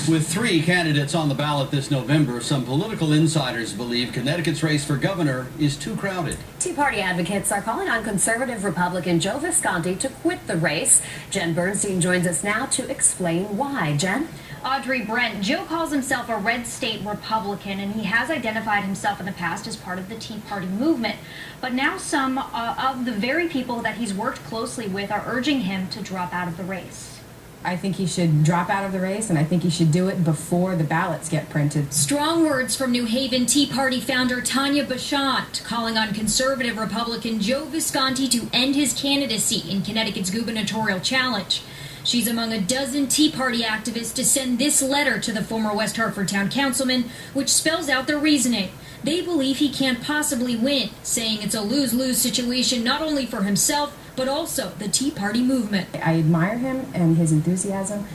With 3 candidates on the ballot this November, some political insiders believe Connecticut's race for governor is too crowded. Tea Party advocates are calling on conservative Republican Joe Visconti to quit the race. Jen Bernstein joins us now to explain why. Jen? Audrey Brent, Joe calls himself a red state Republican, and he has identified himself in the past as part of the Tea Party movement. But now some of the very people that he's worked closely with are urging him to drop out of the race. I think he should drop out of the race, and I think he should do it before the ballots get printed. Strong words from New Haven Tea Party founder Tanya Bashant, calling on conservative Republican Joe Visconti to end his candidacy in Connecticut's gubernatorial challenge. She's among a dozen Tea Party activists to send this letter to the former West Hartford town councilman, which spells out their reasoning. They believe he can't possibly win, saying it's a lose-lose situation not only for himself, but also the Tea Party movement. I admire him and his enthusiasm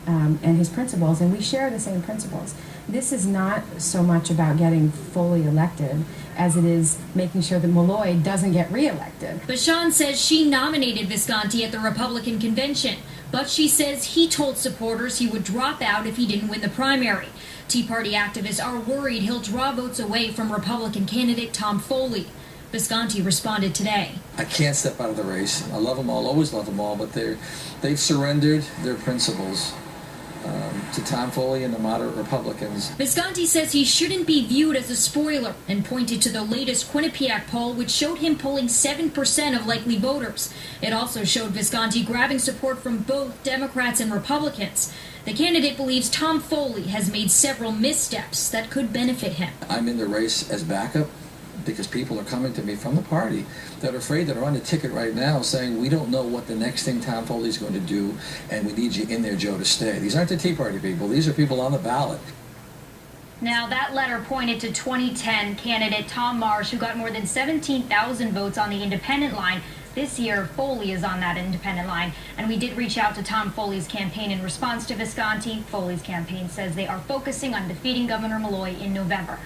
and his principles, and we share the same principles. This is not so much about getting fully elected as it is making sure that Malloy doesn't get reelected. Bashant says she nominated Visconti at the Republican convention, but she says he told supporters he would drop out if he didn't win the primary. Tea Party activists are worried he'll draw votes away from Republican candidate Tom Foley. Visconti responded today. I can't step out of the race. I love them all, always love them all, but they've surrendered their principles to Tom Foley and the moderate Republicans. Visconti says he shouldn't be viewed as a spoiler and pointed to the latest Quinnipiac poll, which showed him pulling 7% of likely voters. It also showed Visconti grabbing support from both Democrats and Republicans. The candidate believes Tom Foley has made several missteps that could benefit him. I'm in the race as backup because people are coming to me from the party that are afraid, that are on the ticket right now saying, we don't know what the next thing Tom Foley's going to do, and we need you in there, Joe, to stay. These aren't the Tea Party people. These are people on the ballot. Now, that letter pointed to 2010 candidate Tom Marsh, who got more than 17,000 votes on the independent line. This year, Foley is on that independent line, and we did reach out to Tom Foley's campaign in response to Visconti. Foley's campaign says they are focusing on defeating Governor Malloy in November.